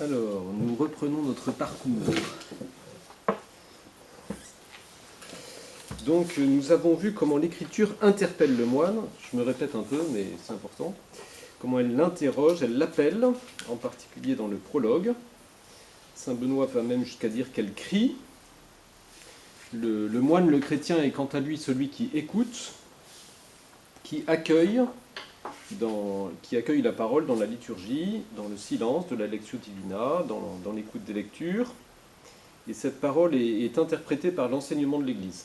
Alors, nous reprenons notre parcours. Donc, nous avons vu comment l'écriture interpelle le moine. Je me répète un peu, mais c'est important. Comment elle l'interroge, elle l'appelle, en particulier dans le prologue. Saint Benoît va même jusqu'à dire qu'elle crie. Le moine, le chrétien, est quant à lui celui qui écoute, qui accueille la parole dans la liturgie, dans le silence de la Lectio Divina, dans l'écoute des lectures. Et cette parole est interprétée par l'enseignement de l'Église.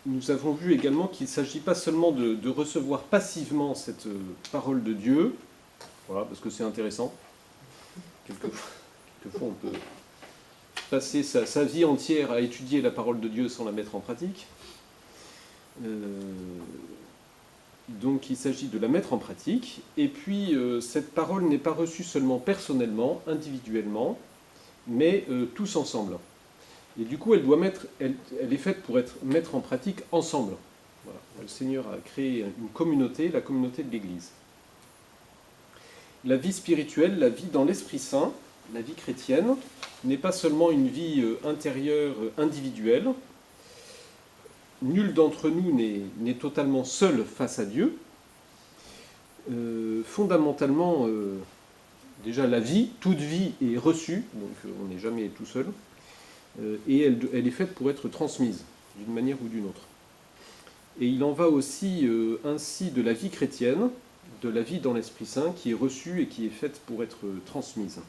Nous avons vu également qu'il ne s'agit pas seulement de recevoir passivement cette parole de Dieu, voilà, parce que c'est intéressant. Quelquefois, on peut passer sa vie entière à étudier la parole de Dieu sans la mettre en pratique. Donc il s'agit de la mettre en pratique, et puis cette parole n'est pas reçue seulement personnellement, individuellement, mais tous ensemble. Et du coup, elle est faite pour mettre en pratique ensemble. Voilà. Le Seigneur a créé une communauté, la communauté de l'Église. La vie spirituelle, la vie dans l'Esprit Saint, la vie chrétienne, n'est pas seulement une vie intérieure, individuelle. Nul d'entre nous n'est totalement seul face à Dieu. Fondamentalement, déjà la vie, toute vie est reçue, donc on n'est jamais tout seul, et elle est faite pour être transmise, d'une manière ou d'une autre. Et il en va aussi ainsi de la vie chrétienne, de la vie dans l'Esprit Saint, qui est reçue et qui est faite pour être transmise.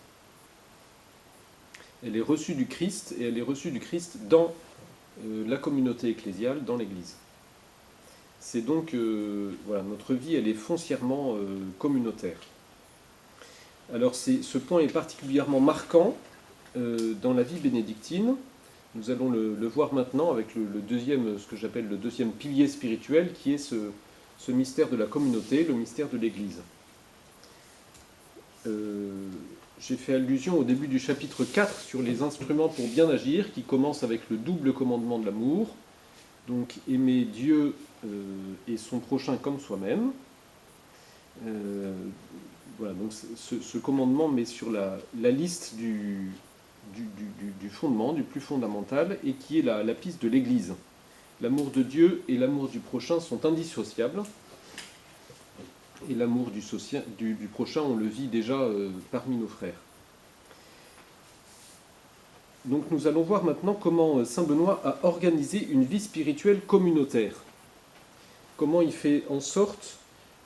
Elle est reçue du Christ, et elle est reçue du Christ dans la communauté ecclésiale, dans l'Église. C'est donc, voilà, notre vie, elle est foncièrement communautaire. Alors ce point est particulièrement marquant dans la vie bénédictine. Nous allons le voir maintenant avec le deuxième, ce que j'appelle le deuxième pilier spirituel, qui est ce mystère de la communauté, le mystère de l'Église. J'ai fait allusion au début du chapitre 4 sur les instruments pour bien agir, qui commence avec le double commandement de l'amour, donc aimer Dieu et son prochain comme soi-même. Voilà, donc ce commandement met sur la liste du fondement, du plus fondamental, et qui est la piste de l'Église. L'amour de Dieu et l'amour du prochain sont indissociables. Et l'amour du prochain, on le vit déjà parmi nos frères. Donc nous allons voir maintenant comment Saint Benoît a organisé une vie spirituelle communautaire. Comment il fait en sorte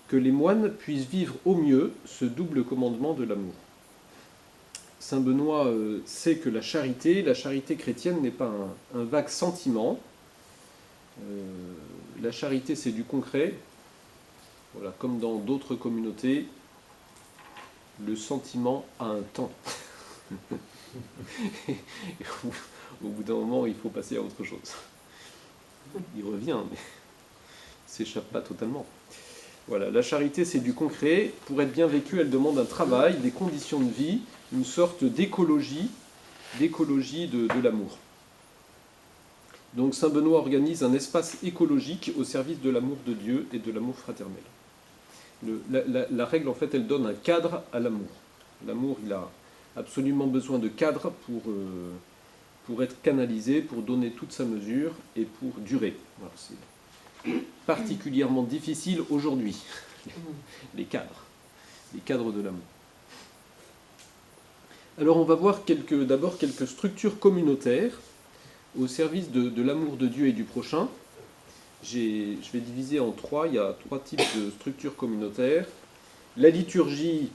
que les moines puissent vivre au mieux ce double commandement de l'amour. Saint Benoît sait que la charité chrétienne n'est pas un vague sentiment. La charité, c'est du concret. Voilà, comme dans d'autres communautés, le sentiment a un temps. Au bout d'un moment, il faut passer à autre chose. Il revient, mais il ne s'échappe pas totalement. Voilà, la charité, c'est du concret. Pour être bien vécue, elle demande un travail, des conditions de vie, une sorte d'écologie de l'amour. Donc Saint Benoît organise un espace écologique au service de l'amour de Dieu et de l'amour fraternel. La règle, en fait, elle donne un cadre à l'amour. L'amour, il a absolument besoin de cadre pour être canalisé, pour donner toute sa mesure et pour durer. Voilà, c'est particulièrement difficile aujourd'hui, les cadres de l'amour. Alors on va voir d'abord quelques structures communautaires au service de l'amour de Dieu et du prochain. Je vais diviser en trois. Il y a trois types de structures communautaires. La liturgie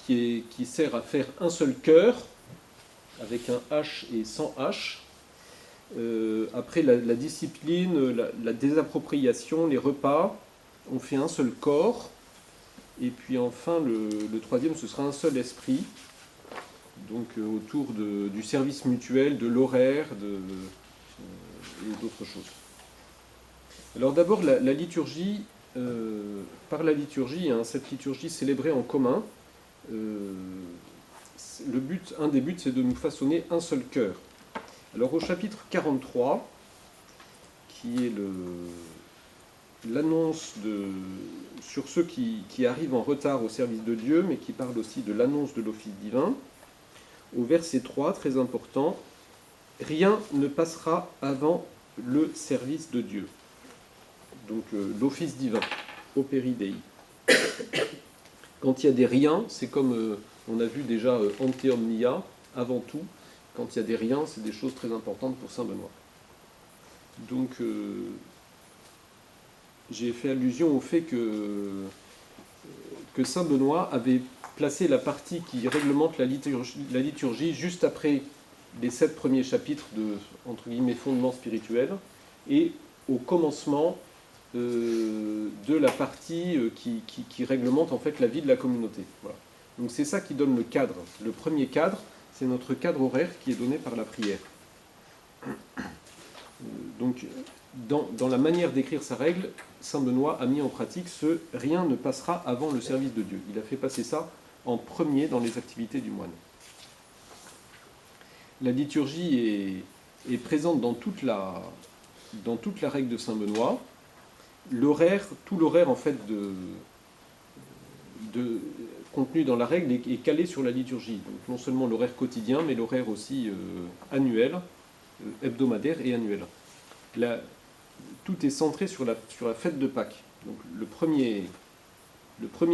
qui sert à faire un seul cœur, avec un H et sans H. Après la discipline, la désappropriation, les repas, on fait un seul corps. Et puis enfin, le troisième, ce sera un seul esprit. Donc autour du service mutuel, de l'horaire et d'autres choses. Alors d'abord, la liturgie, par la liturgie, cette liturgie célébrée en commun, un des buts, c'est de nous façonner un seul cœur. Alors au chapitre 43, qui est l'annonce sur ceux qui arrivent en retard au service de Dieu, mais qui parle aussi de l'annonce de l'office divin. Au verset 3, très important, rien ne passera avant le service de Dieu. Donc l'office divin, operi Dei. Quand il y a des riens, c'est comme on a vu déjà ante omnia, avant tout. Quand il y a des riens, c'est des choses très importantes pour saint Benoît. Donc j'ai fait allusion au fait que saint Benoît avait placé la partie qui réglemente la liturgie juste après les 7 premiers chapitres de, entre guillemets, fondements spirituels, et au commencement de la partie qui réglemente en fait la vie de la communauté. Voilà. Donc c'est ça qui donne le cadre. Le premier cadre, c'est notre cadre horaire qui est donné par la prière. Donc dans la manière d'écrire sa règle, saint Benoît a mis en pratique ce « rien ne passera avant le service de Dieu ». Il a fait passer ça en premier dans les activités du moine. La liturgie est présente dans toute la règle de saint Benoît. L'horaire, tout l'horaire en fait contenu dans la règle est calé sur la liturgie. Donc non seulement l'horaire quotidien, mais l'horaire aussi annuel, hebdomadaire et annuel. Tout est centré sur la fête de Pâques. Donc le premier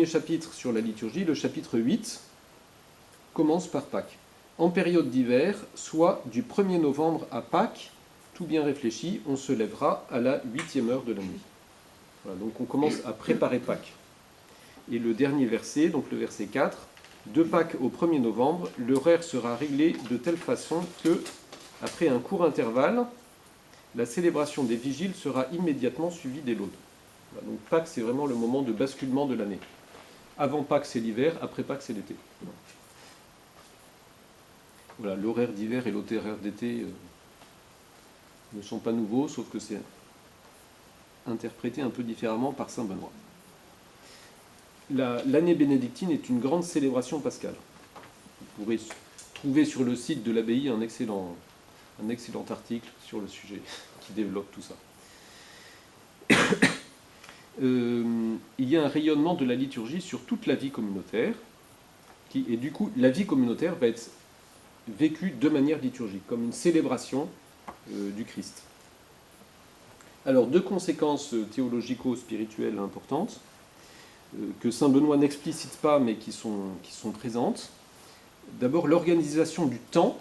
chapitre sur la liturgie, le chapitre 8, commence par Pâques. En période d'hiver, soit du 1er novembre à Pâques, tout bien réfléchi, on se lèvera à la 8e heure de la nuit. Voilà, donc on commence à préparer Pâques. Et le dernier verset, donc le verset 4, de Pâques au 1er novembre, l'horaire sera réglé de telle façon que, après un court intervalle, la célébration des vigiles sera immédiatement suivie des laudes. Voilà, donc Pâques, c'est vraiment le moment de basculement de l'année. Avant Pâques, c'est l'hiver, après Pâques, c'est l'été. Voilà, l'horaire d'hiver et l'horaire d'été ne sont pas nouveaux, sauf que c'est interprété un peu différemment par saint Benoît. L'année bénédictine est une grande célébration pascale. Vous pourrez trouver sur le site de l'abbaye un excellent article sur le sujet qui développe tout ça. Il y a un rayonnement de la liturgie sur toute la vie communautaire, et du coup, la vie communautaire va être vécue de manière liturgique, comme une célébration du Christ. Alors, deux conséquences théologico-spirituelles importantes, que saint Benoît n'explicite pas, mais qui sont présentes. D'abord, l'organisation du temps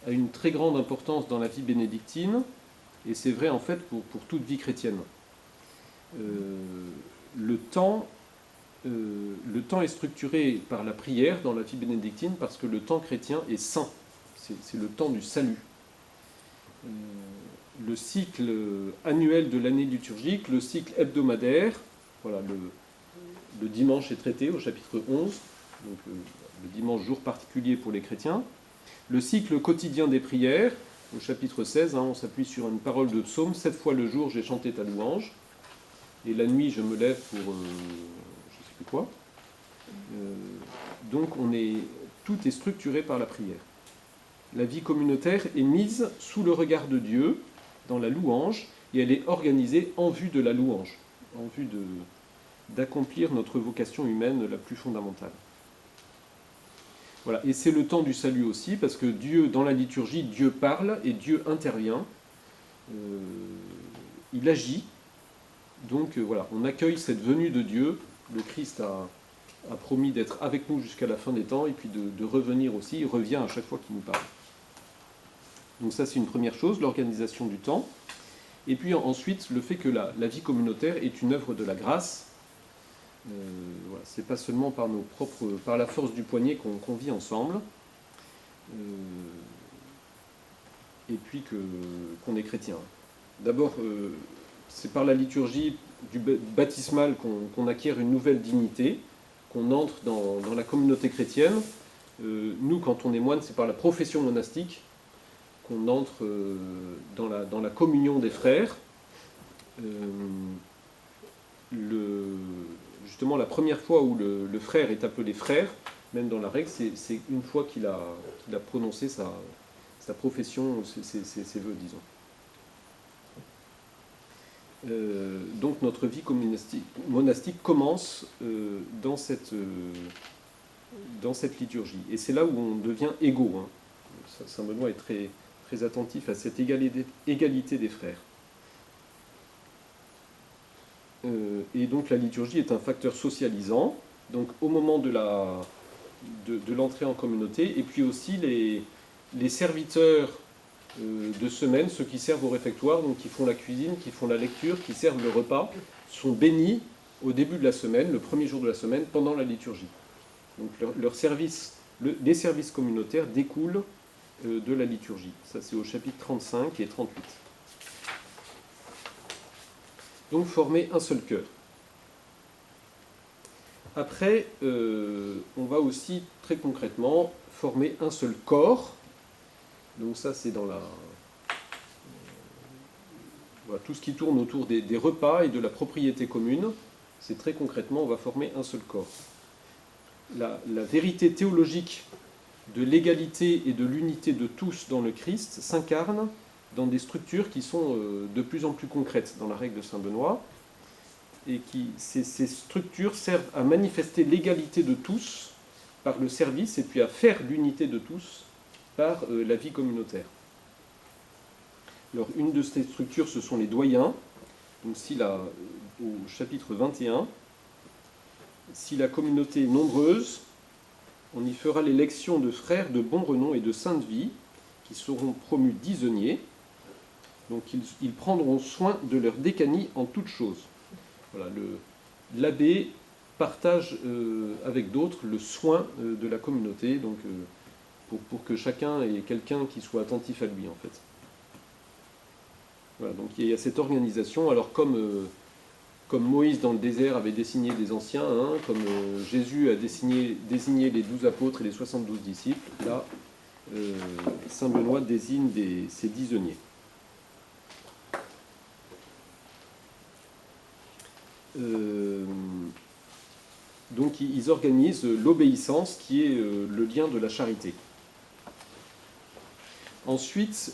a une très grande importance dans la vie bénédictine, et c'est vrai en fait pour toute vie chrétienne. Le temps est structuré par la prière dans la vie bénédictine parce que le temps chrétien est saint, c'est le temps du salut. Le cycle annuel de l'année liturgique, le cycle hebdomadaire, voilà, le dimanche est traité au chapitre 11, donc le dimanche, jour particulier pour les chrétiens. Le cycle quotidien des prières, au chapitre 16, on s'appuie sur une parole de psaume, 7 fois le jour j'ai chanté ta louange, et la nuit je me lève pour je ne sais plus quoi. Donc tout est structuré par la prière. La vie communautaire est mise sous le regard de Dieu, dans la louange, et elle est organisée en vue de la louange, en vue d'accomplir notre vocation humaine la plus fondamentale. Voilà. Et c'est le temps du salut aussi, parce que Dieu, dans la liturgie, Dieu parle et Dieu intervient. Il agit. Donc voilà, on accueille cette venue de Dieu. Le Christ a promis d'être avec nous jusqu'à la fin des temps, et puis de revenir aussi. Il revient à chaque fois qu'il nous parle. Donc ça, c'est une première chose, l'organisation du temps. Et puis ensuite, le fait que la vie communautaire est une œuvre de la grâce. Voilà, c'est pas seulement par la force du poignet qu'on vit ensemble, et puis qu'on est chrétien. D'abord, c'est par la liturgie du baptismal qu'on acquiert une nouvelle dignité, qu'on entre dans la communauté chrétienne. Nous, quand on est moine, c'est par la profession monastique qu'on entre dans la communion des frères. Justement, la première fois où le frère est appelé frère, même dans la règle, c'est une fois qu'il a prononcé sa profession, ses vœux, disons. Donc notre vie monastique commence dans cette liturgie. Et c'est là où on devient égaux. Hein. Saint Benoît est très, très attentif à cette égalité des frères. Et donc la liturgie est un facteur socialisant, donc au moment de l'entrée en communauté, et puis aussi les serviteurs de semaine, ceux qui servent au réfectoire, donc qui font la cuisine, qui font la lecture, qui servent le repas, sont bénis au début de la semaine, le premier jour de la semaine, pendant la liturgie. Donc les services communautaires découlent de la liturgie. Ça c'est au chapitre 35 et 38. Donc former un seul cœur. Après, on va aussi très concrètement former un seul corps. Donc ça c'est dans voilà, tout ce qui tourne autour des repas et de la propriété commune. C'est très concrètement, on va former un seul corps. La vérité théologique de l'égalité et de l'unité de tous dans le Christ s'incarne dans des structures qui sont de plus en plus concrètes dans la règle de Saint Benoît, et ces structures servent à manifester l'égalité de tous par le service, et puis à faire l'unité de tous par la vie communautaire. Alors, une de ces structures, ce sont les doyens. Donc, au chapitre 21, si la communauté est nombreuse, on y fera l'élection de frères de bon renom et de sainte vie, qui seront promus dixonniers. Donc ils prendront soin de leur décanie en toutes choses. Voilà, l'abbé partage avec d'autres le soin de la communauté, donc pour que chacun ait quelqu'un qui soit attentif à lui en fait. Voilà, donc il y a cette organisation. Alors comme Moïse dans le désert avait désigné des anciens, hein, comme Jésus a désigné les 12 apôtres et les 72 disciples, là Saint Benoît désigne ses dixonniers. Donc ils organisent l'obéissance qui est le lien de la charité. Ensuite,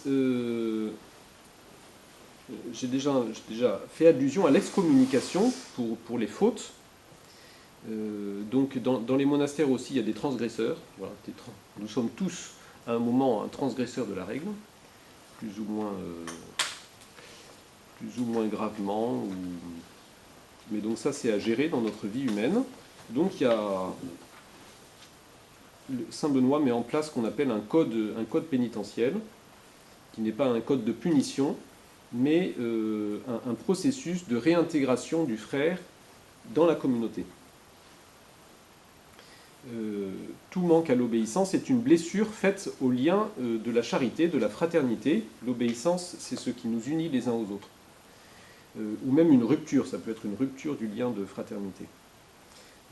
j'ai déjà fait allusion à l'excommunication pour les fautes. Donc dans les monastères aussi, il y a des transgresseurs. Voilà, nous sommes tous à un moment un transgresseur de la règle, plus ou moins gravement. Mais donc ça, c'est à gérer dans notre vie humaine. Donc Saint Benoît met en place ce qu'on appelle un code pénitentiel, qui n'est pas un code de punition, mais un processus de réintégration du frère dans la communauté. Tout manque à l'obéissance est une blessure faite au lien de la charité, de la fraternité. L'obéissance, c'est ce qui nous unit les uns aux autres. Ou même une rupture, ça peut être une rupture du lien de fraternité.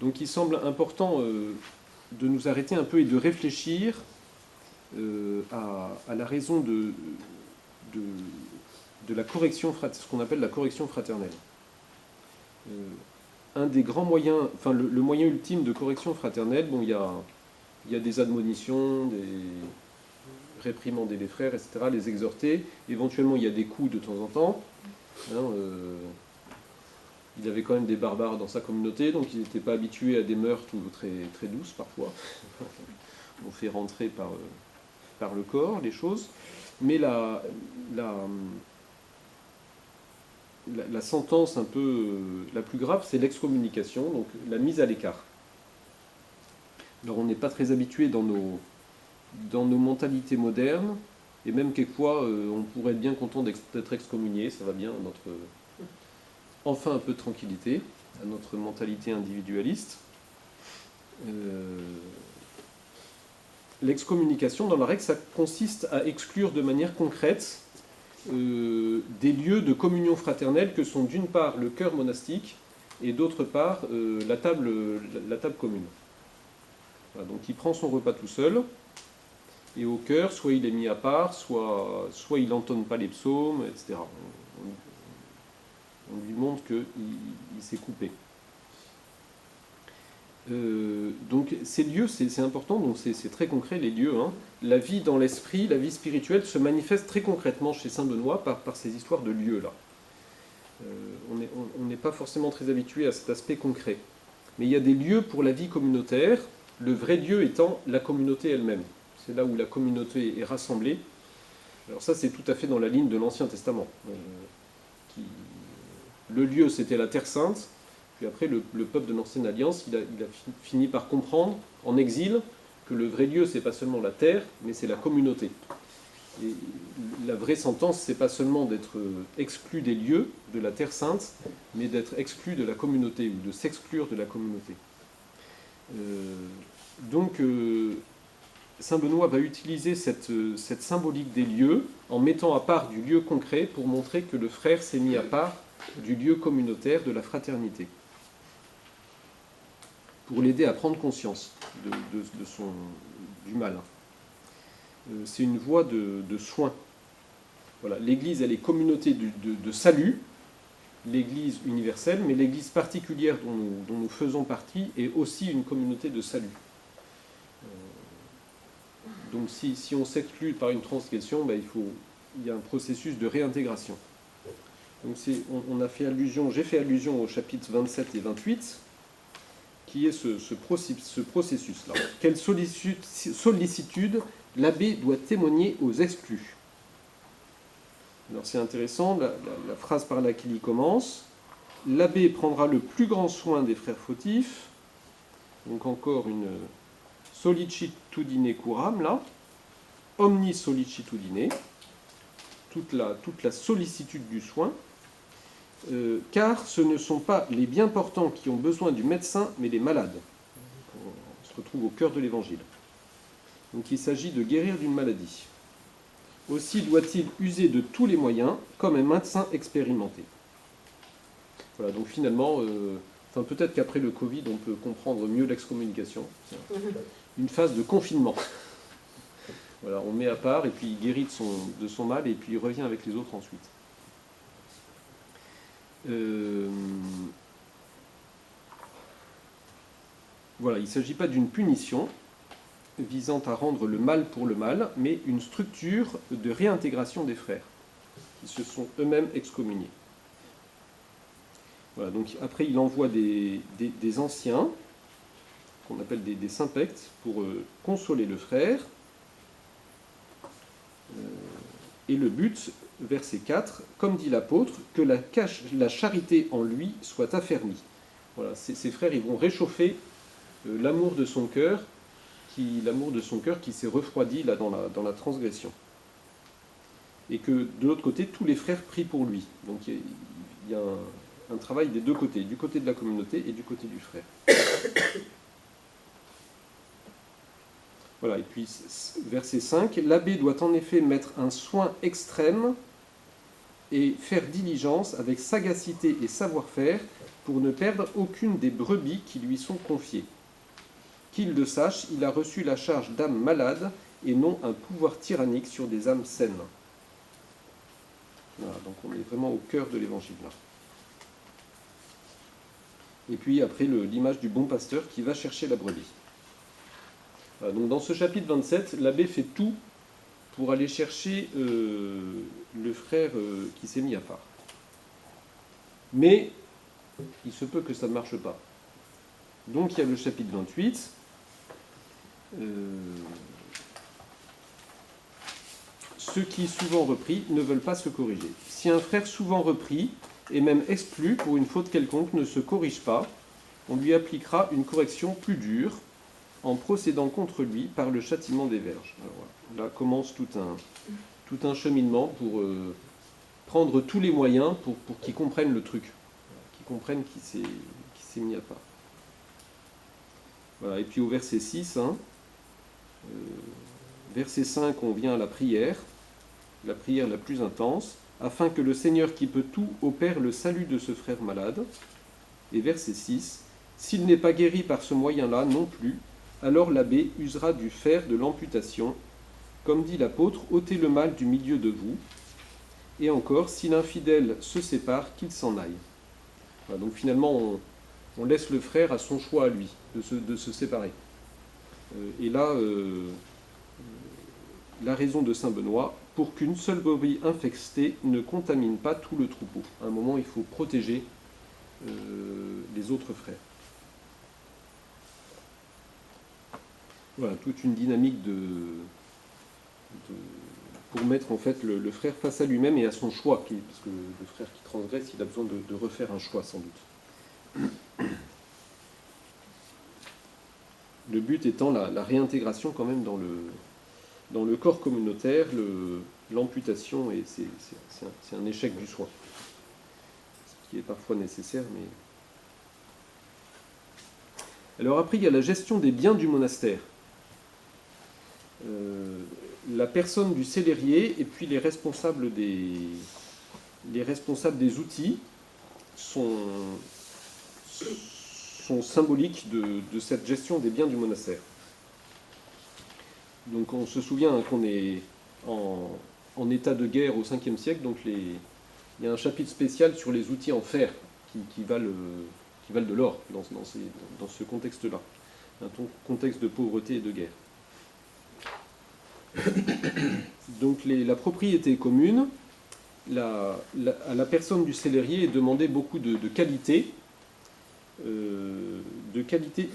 Donc il semble important de nous arrêter un peu et de réfléchir à la raison de la correction, ce qu'on appelle la correction fraternelle. Un des grands moyens, enfin le moyen ultime de correction fraternelle, bon, il y a des admonitions, des réprimander les frères, etc., les exhorter. Éventuellement, il y a des coups de temps en temps. Hein, il avait quand même des barbares dans sa communauté, donc ils n'étaient pas habitués à des mœurs très, très douces parfois. On fait rentrer par le corps les choses. Mais la sentence un peu la plus grave, c'est l'excommunication, donc la mise à l'écart. Alors on n'est pas très habitué dans nos mentalités modernes, et même quelquefois on pourrait être bien content d'être excommunié, ça va bien à notre enfin un peu de tranquillité, à notre mentalité individualiste. L'excommunication dans la règle, ça consiste à exclure de manière concrète des lieux de communion fraternelle que sont d'une part le chœur monastique et d'autre part la table commune. Voilà, donc il prend son repas tout seul, et au chœur, soit il est mis à part, soit il n'entonne pas les psaumes, etc. On lui montre qu'il s'est coupé. Donc ces lieux, c'est important, donc c'est très concret les lieux. Hein. La vie dans l'esprit, la vie spirituelle se manifeste très concrètement chez Saint Benoît par ces histoires de lieux-là. On n'est pas forcément très habitué à cet aspect concret. Mais il y a des lieux pour la vie communautaire, le vrai lieu étant la communauté elle-même. C'est là où la communauté est rassemblée. Alors ça, c'est tout à fait dans la ligne de l'Ancien Testament. Le lieu, c'était la Terre Sainte. Puis après, le peuple de l'Ancienne Alliance, il a fini par comprendre, en exil, que le vrai lieu, c'est pas seulement la terre, mais c'est la communauté. Et la vraie sentence, c'est pas seulement d'être exclu des lieux de la Terre Sainte, mais d'être exclu de la communauté, ou de s'exclure de la communauté. Donc, Saint Benoît va utiliser cette symbolique des lieux en mettant à part du lieu concret pour montrer que le frère s'est mis à part du lieu communautaire de la fraternité, pour l'aider à prendre conscience du mal. C'est une voie de soin. Voilà, l'Église, elle est communauté de salut, l'Église universelle, mais l'Église particulière dont nous faisons partie est aussi une communauté de salut. Donc si on s'exclut par une transgression, il y a un processus de réintégration. Donc j'ai fait allusion au chapitre 27 et 28, qui est ce processus-là. Quelle sollicitude l'abbé doit témoigner aux exclus. Alors c'est intéressant, la phrase par laquelle il commence. L'abbé prendra le plus grand soin des frères fautifs. Donc encore une sollicitudine curam, là. Omni sollicitudine. Toute la sollicitude du soin. Car ce ne sont pas les bien portants qui ont besoin du médecin, mais les malades. On se retrouve au cœur de l'Évangile. Donc il s'agit de guérir d'une maladie. Aussi doit-il user de tous les moyens, comme un médecin expérimenté. Voilà, donc finalement, peut-être qu'après le Covid, on peut comprendre mieux l'excommunication. Une phase de confinement. Voilà, on met à part, et puis il guérit de son mal, et puis il revient avec les autres ensuite. Voilà, il ne s'agit pas d'une punition visant à rendre le mal pour le mal, mais une structure de réintégration des frères, qui se sont eux-mêmes excommuniés. Voilà, donc après il envoie des anciens, qu'on appelle des sympectes, pour consoler le frère. Et le but, verset 4, comme dit l'apôtre, que la charité en lui soit affermie. Voilà, ces frères, ils vont réchauffer l'amour de son cœur qui s'est refroidi là dans la transgression. Et que de l'autre côté, tous les frères prient pour lui. Donc il y a un travail des deux côtés, du côté de la communauté et du côté du frère. Voilà, et puis verset 5, l'abbé doit en effet mettre un soin extrême et faire diligence avec sagacité et savoir-faire pour ne perdre aucune des brebis qui lui sont confiées. Qu'il le sache, il a reçu la charge d'âmes malades et non un pouvoir tyrannique sur des âmes saines. Voilà, donc on est vraiment au cœur de l'évangile là. Et puis après l'image du bon pasteur qui va chercher la brebis. Voilà, donc dans ce chapitre 27, l'abbé fait tout pour aller chercher le frère qui s'est mis à part. Mais il se peut que ça ne marche pas. Donc il y a le chapitre 28. Ceux qui, souvent repris, ne veulent pas se corriger. Si un frère souvent repris, et même exclu pour une faute quelconque, ne se corrige pas, on lui appliquera une correction plus dure, en procédant contre lui par le châtiment des verges. Alors, voilà. Là commence tout un cheminement pour prendre tous les moyens pour qu'il comprenne le truc, qu'il comprenne qu'il s'est mis à part. Voilà. Et puis au verset 6, verset 5, on vient à la prière la plus intense, afin que le Seigneur qui peut tout opère le salut de ce frère malade. Et verset 6, s'il n'est pas guéri par ce moyen-là non plus, alors l'abbé usera du fer de l'amputation, comme dit l'apôtre, ôtez le mal du milieu de vous. Et encore, si l'infidèle se sépare, qu'il s'en aille. Voilà, donc finalement, on laisse le frère à son choix à lui, de se séparer. Et là, la raison de Saint Benoît, pour qu'une seule brebis infectée ne contamine pas tout le troupeau. À un moment, il faut protéger les autres frères. Voilà, toute une dynamique pour mettre en fait le frère face à lui-même et à son choix, parce que le frère qui transgresse, il a besoin de refaire un choix sans doute. Le but étant la réintégration quand même dans le corps communautaire, l'amputation, et c'est un échec du soin, ce qui est parfois nécessaire. Mais... Alors après, il y a la gestion des biens du monastère. La personne du célérier et puis les responsables des outils sont symboliques de cette gestion des biens du monastère. Donc on se souvient qu'on est en état de guerre au 5e siècle, donc il y a un chapitre spécial sur les outils en fer qui valent de l'or dans ce contexte-là, un contexte de pauvreté et de guerre. Donc la propriété commune, à la personne du célérier est demandé beaucoup de qualité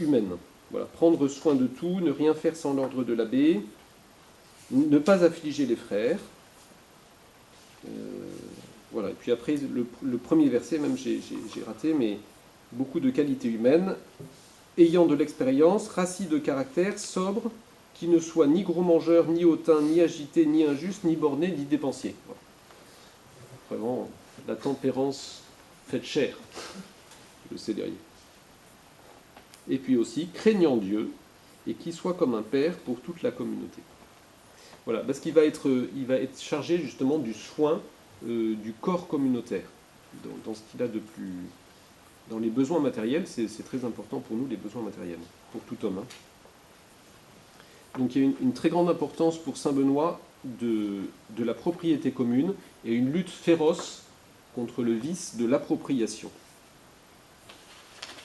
humaine. Voilà, prendre soin de tout, ne rien faire sans l'ordre de l'abbé, ne pas affliger les frères. Voilà. Et puis après, le premier verset, même j'ai raté, mais beaucoup de qualités humaines, ayant de l'expérience, rassis de caractère, sobre, qui ne soit ni gros mangeur, ni hautain, ni agité, ni injuste, ni borné, ni dépensier. Voilà. Vraiment, la tempérance faite chair, le célérier. Et puis aussi, craignant Dieu, et qui soit comme un père pour toute la communauté. Voilà, parce qu'il va être chargé justement du soin du corps communautaire, dans ce qu'il a de plus... Dans les besoins matériels, c'est très important pour nous, les besoins matériels, pour tout homme. Hein. Donc il y a une très grande importance pour Saint Benoît de la propriété commune et une lutte féroce contre le vice de l'appropriation,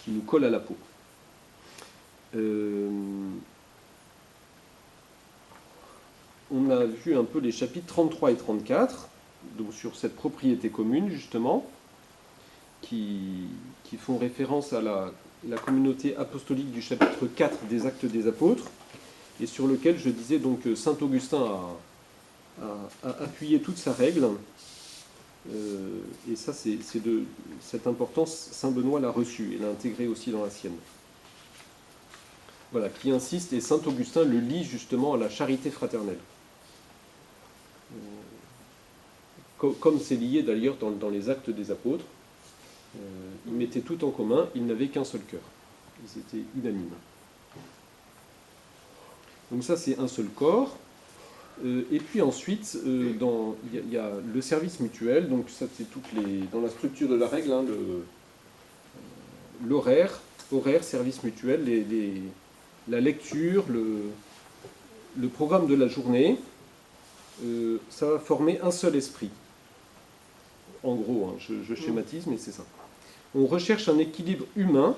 qui nous colle à la peau. On a vu un peu les chapitres 33 et 34, donc sur cette propriété commune justement, qui font référence à la communauté apostolique du chapitre 4 des Actes des Apôtres, et sur lequel je disais donc saint Augustin a appuyé toute sa règle, et ça c'est de cette importance, saint Benoît l'a reçue et l'a intégré aussi dans la sienne. Voilà, qui insiste, et saint Augustin le lie justement à la charité fraternelle. Comme c'est lié d'ailleurs dans les Actes des Apôtres, ils mettaient tout en commun, ils n'avaient qu'un seul cœur. Ils étaient unanimes. Donc ça c'est un seul corps. Et puis ensuite, il y a le service mutuel, donc ça c'est dans la structure de la règle, hein, horaire, service mutuel, la lecture, le programme de la journée, ça va former un seul esprit. En gros, hein, je schématise, mais c'est ça. On recherche un équilibre humain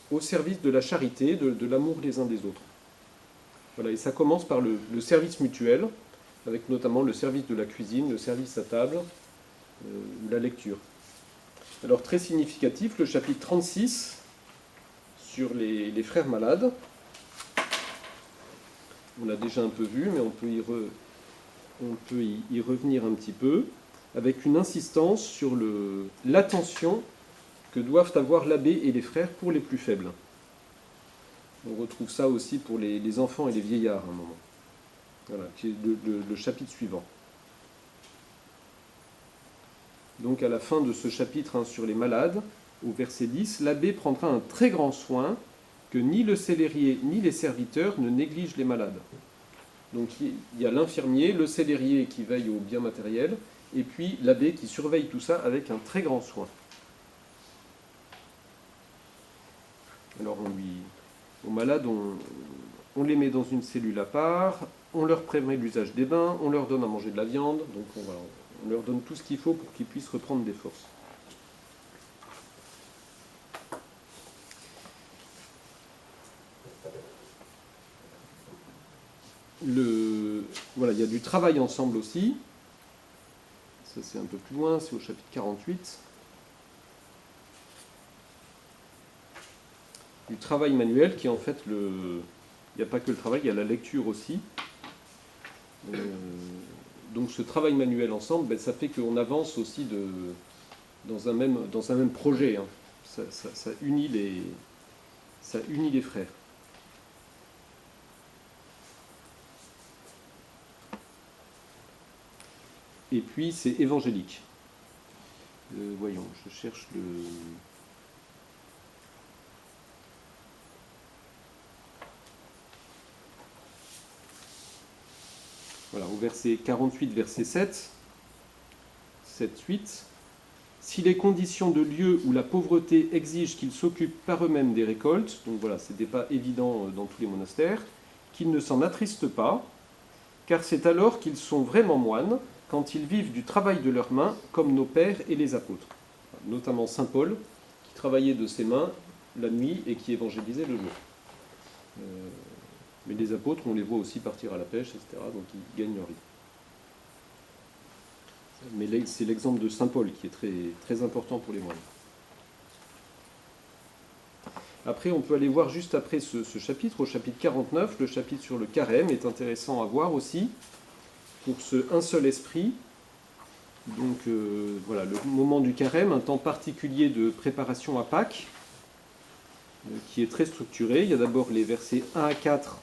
au service de la charité, de l'amour les uns des autres. Voilà, et ça commence par le service mutuel, avec notamment le service de la cuisine, le service à table, la lecture. Alors très significatif, le chapitre 36 sur les frères malades. On l'a déjà un peu vu, mais on peut y revenir un petit peu, avec une insistance sur l'attention que doivent avoir l'abbé et les frères pour les plus faibles. On retrouve ça aussi pour les enfants et les vieillards à un moment. Voilà, qui est le chapitre suivant. Donc à la fin de ce chapitre, hein, sur les malades, au verset 10, l'abbé prendra un très grand soin que ni le célérier ni les serviteurs ne négligent les malades. Donc il y a l'infirmier, le célérier qui veille au bien matériel, et puis l'abbé qui surveille tout ça avec un très grand soin. Alors aux malades, on les met dans une cellule à part, on leur permet l'usage des bains, on leur donne à manger de la viande, donc on leur donne tout ce qu'il faut pour qu'ils puissent reprendre des forces. Voilà, il y a du travail ensemble aussi. Ça c'est un peu plus loin, c'est au chapitre 48. Du travail manuel qui est en fait le... Il n'y a pas que le travail, il y a la lecture aussi. Donc ce travail manuel ensemble, ben, ça fait qu'on avance aussi dans un même projet. Hein. Ça unit les frères. Et puis c'est évangélique. Voyons, je cherche le... Voilà, au verset 48, verset 7, 8. Si les conditions de lieu où la pauvreté exigent qu'ils s'occupent par eux-mêmes des récoltes, donc voilà, ce n'était pas évident dans tous les monastères, qu'ils ne s'en attristent pas, car c'est alors qu'ils sont vraiment moines, quand ils vivent du travail de leurs mains, comme nos pères et les apôtres. Notamment saint Paul, qui travaillait de ses mains la nuit et qui évangélisait le jour. Mais les apôtres, on les voit aussi partir à la pêche, etc., donc ils gagnent leur vie. Mais c'est l'exemple de saint Paul qui est très, très important pour les moines. Après, on peut aller voir juste après ce chapitre, au chapitre 49, le chapitre sur le carême est intéressant à voir aussi, pour un seul esprit. Donc voilà, le moment du carême, un temps particulier de préparation à Pâques, qui est très structuré. Il y a d'abord les versets 1 à 4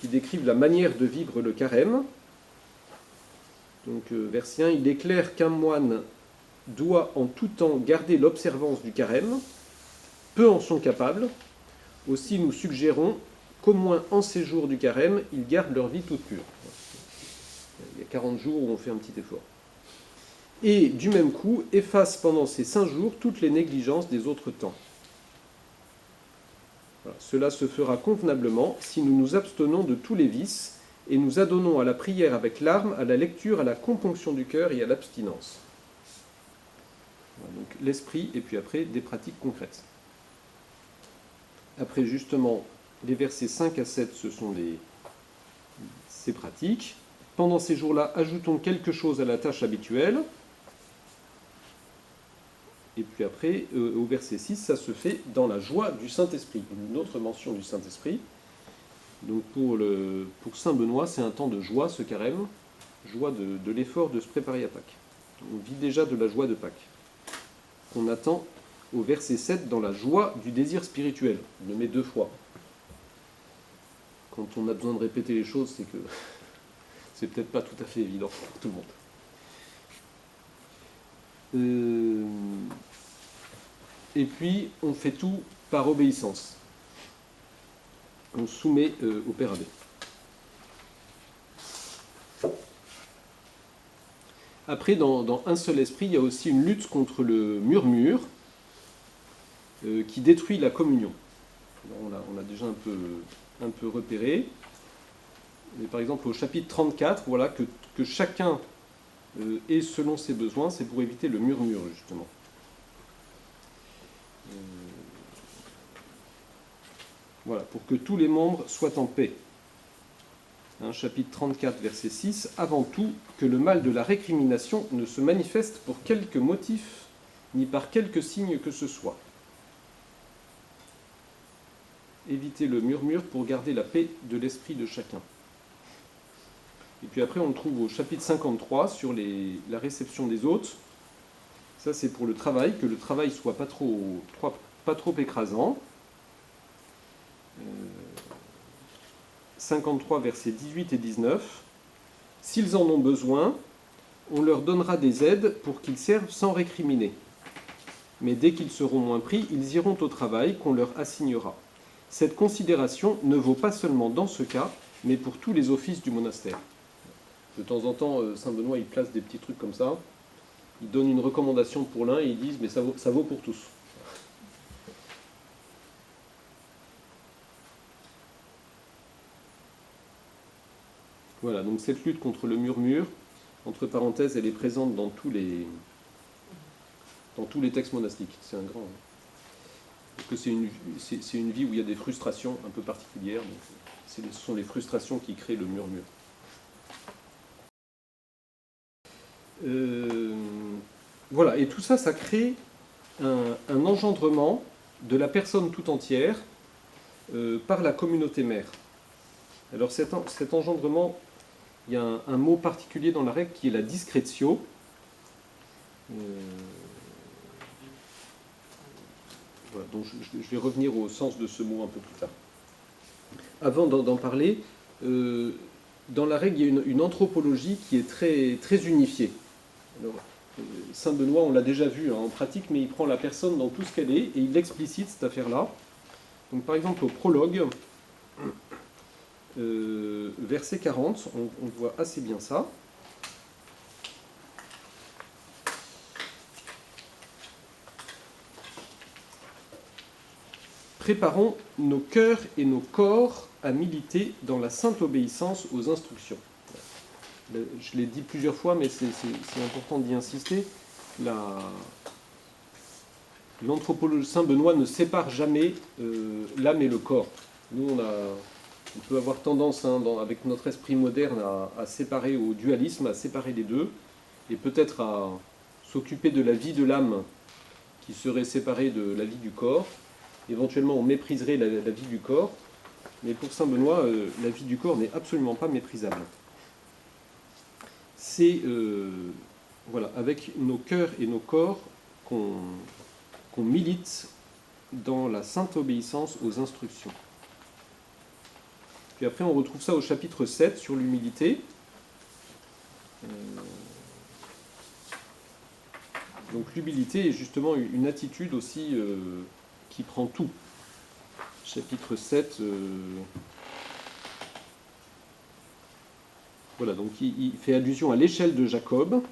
qui décrivent la manière de vivre le carême. Donc verset 1, il est clair qu'un moine doit en tout temps garder l'observance du carême. Peu en sont capables. Aussi nous suggérons qu'au moins en ces jours du carême, ils gardent leur vie toute pure. Il y a 40 jours où on fait un petit effort. Et du même coup, efface pendant ces 5 jours toutes les négligences des autres temps. Voilà. Cela se fera convenablement si nous nous abstenons de tous les vices et nous adonnons à la prière avec larmes, à la lecture, à la componction du cœur et à l'abstinence. Voilà, donc l'esprit et puis après des pratiques concrètes. Après justement les versets 5 à 7, ce sont ces pratiques. Pendant ces jours-là, ajoutons quelque chose à la tâche habituelle. Et puis après, au verset 6, ça se fait dans la joie du Saint-Esprit. Une autre mention du Saint-Esprit. Donc pour Saint Benoît, c'est un temps de joie, ce carême, joie de l'effort de se préparer à Pâques. On vit déjà de la joie de Pâques, qu'on attend au verset 7 dans la joie du désir spirituel. On le met 2 fois. Quand on a besoin de répéter les choses, c'est que c'est peut-être pas tout à fait évident pour tout le monde. Et puis, on fait tout par obéissance. On soumet au Père Abbé. Après, dans un seul esprit, il y a aussi une lutte contre le murmure qui détruit la communion. Alors, on l'a déjà un peu repéré. Mais par exemple, au chapitre 34, voilà, que chacun ait selon ses besoins, c'est pour éviter le murmure, justement. Voilà, pour que tous les membres soient en paix. Chapitre 34, verset 6. Avant tout, que le mal de la récrimination ne se manifeste pour quelque motif, ni par quelque signe que ce soit. Éviter le murmure pour garder la paix de l'esprit de chacun. Et puis après, on le trouve au chapitre 53 sur la réception des hôtes. Ça, c'est pour le travail, que le travail soit pas trop écrasant. 53, versets 18 et 19. S'ils en ont besoin, on leur donnera des aides pour qu'ils servent sans récriminer. Mais dès qu'ils seront moins pris, ils iront au travail qu'on leur assignera. Cette considération ne vaut pas seulement dans ce cas, mais pour tous les offices du monastère. De temps en temps, Saint Benoît, il place des petits trucs comme ça. Il donne une recommandation pour l'un et ils disent, mais ça vaut pour tous. Voilà, donc cette lutte contre le murmure, entre parenthèses, elle est présente dans tous les textes monastiques. C'est un grand... Parce que c'est une vie où il y a des frustrations un peu particulières. Donc ce sont les frustrations qui créent le murmure. Voilà, et tout ça, ça crée un engendrement de la personne tout entière par la communauté mère. Alors cet engendrement, il y a un mot particulier dans la règle qui est la discrétio. Voilà, donc je vais revenir au sens de ce mot un peu plus tard. Avant d'en parler, dans la règle, il y a une anthropologie qui est très, très unifiée. Alors, Saint Benoît, on l'a déjà vu en pratique, mais il prend la personne dans tout ce qu'elle est et il explicite cette affaire-là. Donc, par exemple, au prologue, verset 40, on voit assez bien ça. Préparons nos cœurs et nos corps à militer dans la sainte obéissance aux instructions. Je l'ai dit plusieurs fois, mais c'est important d'y insister. L'anthropologue Saint Benoît ne sépare jamais l'âme et le corps. Nous, on peut avoir tendance, avec notre esprit moderne, à séparer au dualisme, à séparer les deux, et peut-être à s'occuper de la vie de l'âme qui serait séparée de la vie du corps. Éventuellement, on mépriserait la vie du corps, mais pour Saint Benoît, la vie du corps n'est absolument pas méprisable. C'est voilà, avec nos cœurs et nos corps qu'on milite dans la sainte obéissance aux instructions. Puis après, on retrouve ça au chapitre 7 sur l'humilité. Donc l'humilité est justement une attitude aussi qui prend tout. Chapitre 7, voilà, donc il fait allusion à l'échelle de Jacob.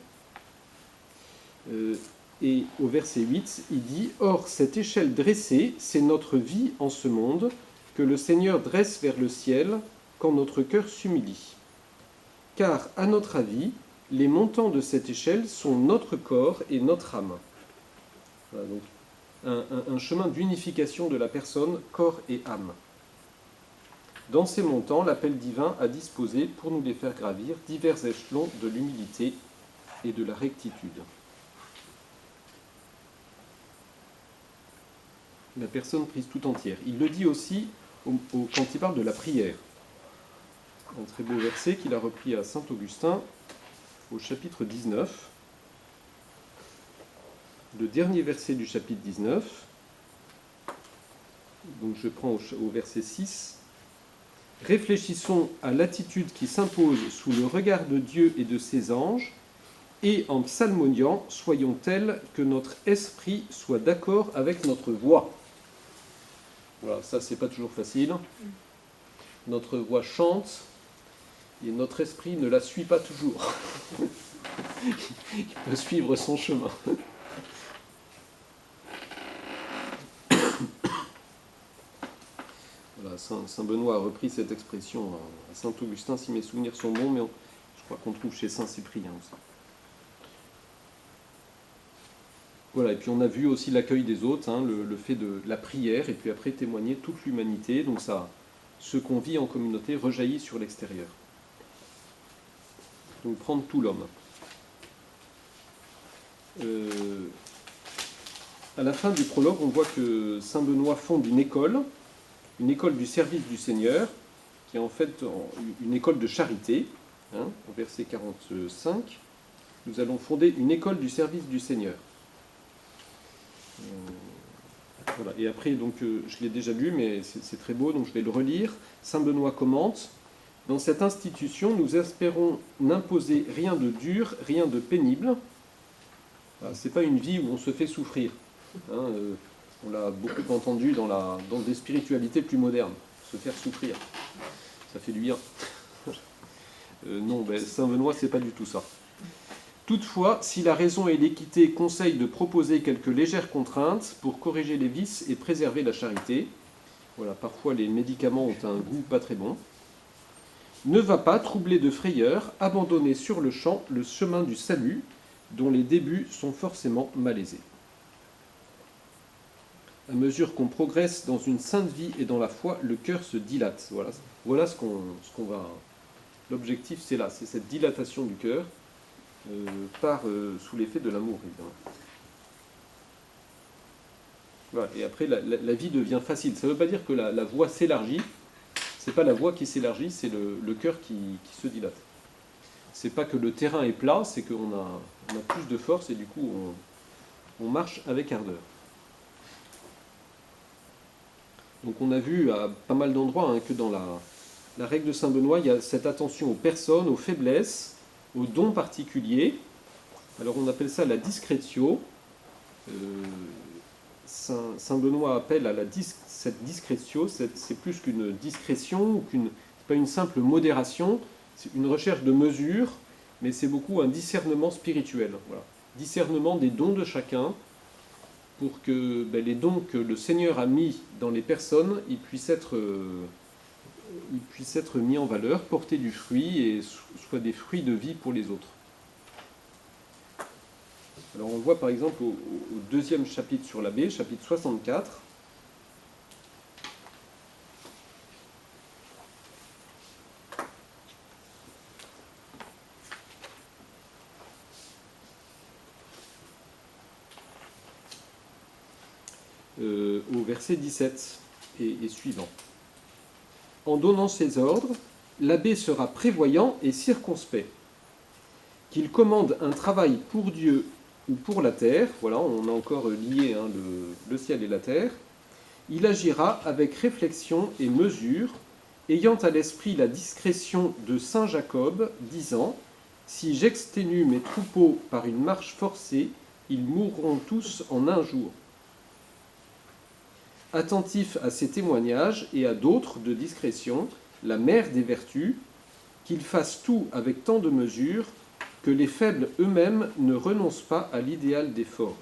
Et au verset 8, il dit « Or, cette échelle dressée, c'est notre vie en ce monde, que le Seigneur dresse vers le ciel quand notre cœur s'humilie. Car, à notre avis, les montants de cette échelle sont notre corps et notre âme. » Voilà, donc un chemin d'unification de la personne, corps et âme. Dans ces montants, l'appel divin a disposé, pour nous les faire gravir, divers échelons de l'humilité et de la rectitude. La personne prise tout entière. Il le dit aussi quand il parle de la prière. Un très beau verset qu'il a repris à Saint Augustin, au chapitre 19. Le dernier verset du chapitre 19. Donc je prends au verset 6. Réfléchissons à l'attitude qui s'impose sous le regard de Dieu et de ses anges, et en psalmodiant, soyons tels que notre esprit soit d'accord avec notre voix. Voilà, ça c'est pas toujours facile. Notre voix chante, et notre esprit ne la suit pas toujours. Il peut suivre son chemin. Voilà, Saint Benoît a repris cette expression à Saint Augustin, si mes souvenirs sont bons, mais je crois qu'on trouve chez Saint Cyprien aussi. Voilà, et puis on a vu aussi l'accueil des autres, le fait de la prière, et puis après témoigner toute l'humanité. Donc ça, ce qu'on vit en communauté rejaillit sur l'extérieur. Donc prendre tout l'homme. À la fin du prologue, on voit que Saint Benoît fonde une école du service du Seigneur, qui est en fait une école de charité. Au verset 45, nous allons fonder une école du service du Seigneur. Voilà. Et après, donc, je l'ai déjà lu, mais c'est très beau, donc je vais le relire. Saint Benoît commente « Dans cette institution, nous espérons n'imposer rien de dur, rien de pénible. » Ce n'est pas une vie où on se fait souffrir. On l'a beaucoup entendu dans des spiritualités plus modernes. Se faire souffrir, ça fait du bien. Non, Saint Benoît, c'est pas du tout ça. Toutefois, si la raison et l'équité conseillent de proposer quelques légères contraintes pour corriger les vices et préserver la charité, voilà, parfois les médicaments ont un goût pas très bon, ne va pas, troublé de frayeur, abandonner sur le champ le chemin du salut, dont les débuts sont forcément malaisés. À mesure qu'on progresse dans une sainte vie et dans la foi, le cœur se dilate. Voilà ce qu'on va... L'objectif, c'est là, c'est cette dilatation du cœur. part sous l'effet de l'amour, évidemment. Voilà. Et après, la vie devient facile. Ça ne veut pas dire que la voie s'élargit. C'est pas la voie qui s'élargit, c'est le cœur qui se dilate. C'est pas que le terrain est plat, c'est qu'on a plus de force et du coup on marche avec ardeur. Donc on a vu à pas mal d'endroits que dans la règle de Saint Benoît, il y a cette attention aux personnes, aux faiblesses, aux dons particuliers. Alors on appelle ça la discrétio. Saint Benoît appelle à cette discrétio, c'est plus qu'une discrétion, c'est pas une simple modération, c'est une recherche de mesure, mais c'est beaucoup un discernement spirituel. Voilà. Discernement des dons de chacun, pour que les dons que le Seigneur a mis dans les personnes, ils puissent être mis en valeur, porter du fruit et soient des fruits de vie pour les autres. Alors on voit par exemple au deuxième chapitre sur l'abbé, chapitre 64, au verset 17 et suivant. En donnant ses ordres, l'abbé sera prévoyant et circonspect. Qu'il commande un travail pour Dieu ou pour la terre, voilà, on a encore lié le ciel et la terre, il agira avec réflexion et mesure, ayant à l'esprit la discrétion de saint Jacob, disant « Si j'exténue mes troupeaux par une marche forcée, ils mourront tous en un jour. » Attentif à ces témoignages et à d'autres de discrétion, la mère des vertus, qu'il fasse tout avec tant de mesure que les faibles eux-mêmes ne renoncent pas à l'idéal des forts.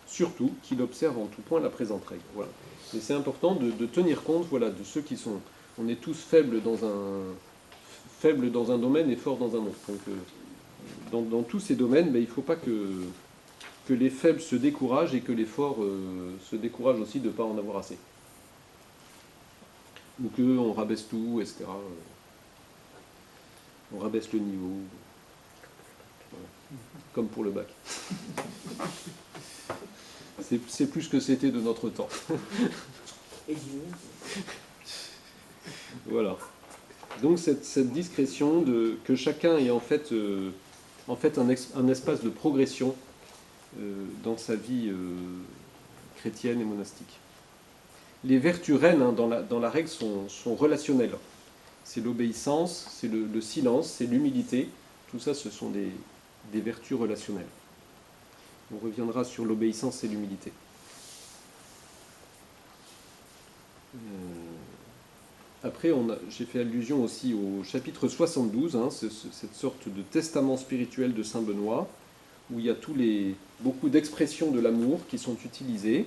Surtout qu'il observe en tout point la présente règle. Voilà. Et c'est important de tenir compte, voilà, de ceux qui sont... On est tous faibles dans un domaine et forts dans un autre. Donc, dans tous ces domaines, il ne faut pas que les faibles se découragent et que les forts se découragent aussi de ne pas en avoir assez. Ou qu'on rabaisse tout, etc. On rabaisse le niveau. Voilà. Comme pour le bac. C'est plus que c'était de notre temps. Voilà. Donc cette discrétion que chacun ait en fait un espace de progression dans sa vie chrétienne et monastique. Les vertus reines dans la règle sont relationnelles. C'est l'obéissance, c'est le silence, c'est l'humilité. Tout ça, ce sont des vertus relationnelles. On reviendra sur l'obéissance et l'humilité. Après, j'ai fait allusion aussi au chapitre 72, cette sorte de testament spirituel de Saint Benoît, où il y a beaucoup d'expressions de l'amour qui sont utilisées,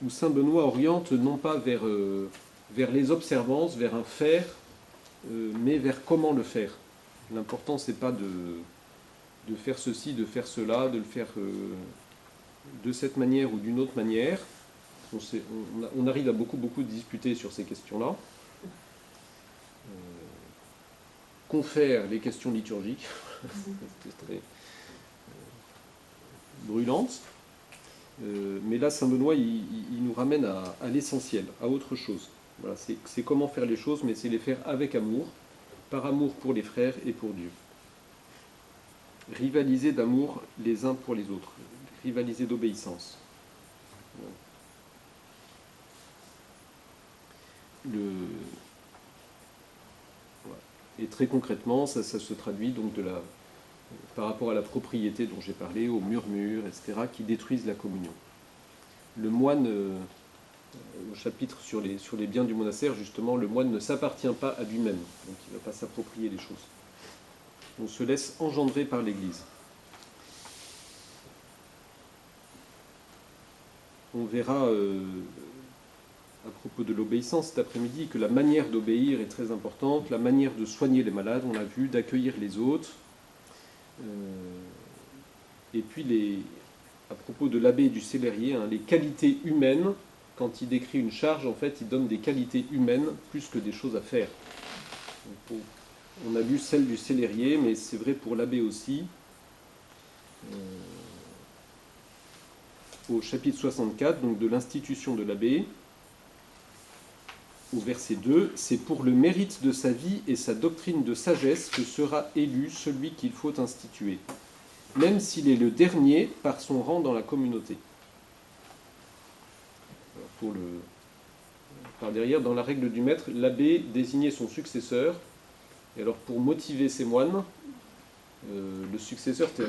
où Saint Benoît oriente non pas vers les observances, vers un faire, mais vers comment le faire. L'important, c'est pas de faire ceci, de faire cela, de le faire de cette manière ou d'une autre manière. On arrive à beaucoup discuter sur ces questions-là. Confère les questions liturgiques, c'est très brûlante. Mais là, Saint Benoît, il nous ramène à l'essentiel, à autre chose. Voilà, c'est comment faire les choses, mais c'est les faire avec amour, par amour pour les frères et pour Dieu. Rivaliser d'amour les uns pour les autres, rivaliser d'obéissance. Et très concrètement, ça se traduit donc par rapport à la propriété dont j'ai parlé, aux murmures, etc., qui détruisent la communion. Le moine, au chapitre sur les biens du monastère, justement, le moine ne s'appartient pas à lui-même, donc il ne va pas s'approprier les choses. On se laisse engendrer par l'Église. On verra à propos de l'obéissance cet après-midi que la manière d'obéir est très importante, la manière de soigner les malades, on l'a vu, d'accueillir les autres. Et puis, à propos de l'abbé et du célérier, les qualités humaines quand il décrit une charge, en fait, il donne des qualités humaines plus que des choses à faire. On a lu celle du célérier, mais c'est vrai pour l'abbé aussi. Au chapitre 64, donc de l'institution de l'abbé, au verset 2, c'est pour le mérite de sa vie et sa doctrine de sagesse que sera élu celui qu'il faut instituer, même s'il est le dernier par son rang dans la communauté. Par derrière, dans la règle du maître, l'abbé désignait son successeur. Et alors, pour motiver ses moines, le successeur, c'était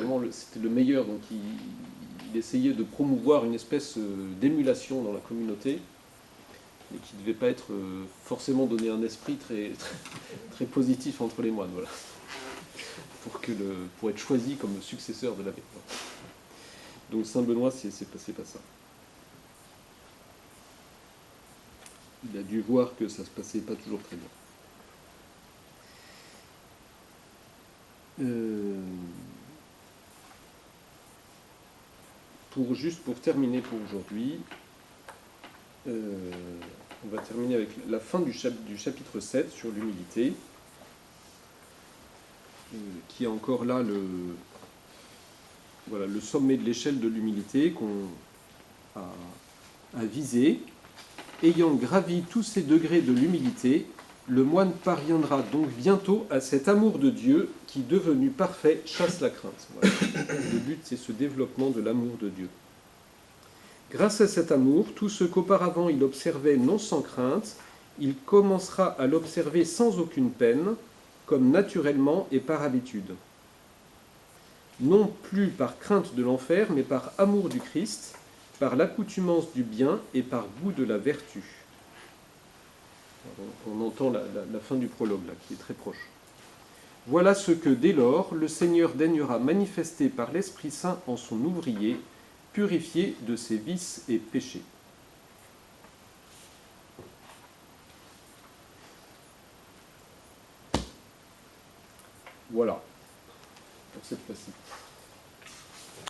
le meilleur. Donc, il essayait de promouvoir une espèce d'émulation dans la communauté, et qui ne devait pas être forcément donner un esprit très, très, très positif entre les moines. Voilà. Pour être choisi comme le successeur de l'abbé. Donc, Saint Benoît, c'est pas ça. Il a dû voir que ça se passait pas toujours très bien. Pour terminer pour aujourd'hui, on va terminer avec la fin du chapitre 7 sur l'humilité, qui est encore là le sommet de l'échelle de l'humilité qu'on a visé. Ayant gravi tous ces degrés de l'humilité, le moine parviendra donc bientôt à cet amour de Dieu qui, devenu parfait, chasse la crainte. Voilà. Le but, c'est ce développement de l'amour de Dieu. Grâce à cet amour, tout ce qu'auparavant il observait non sans crainte, il commencera à l'observer sans aucune peine, comme naturellement et par habitude. Non plus par crainte de l'enfer, mais par amour du Christ, par l'accoutumance du bien et par goût de la vertu. On entend la fin du prologue, là, qui est très proche. Voilà ce que, dès lors, le Seigneur daignera manifester par l'Esprit Saint en son ouvrier, purifié de ses vices et péchés. Voilà, pour cette fois-ci.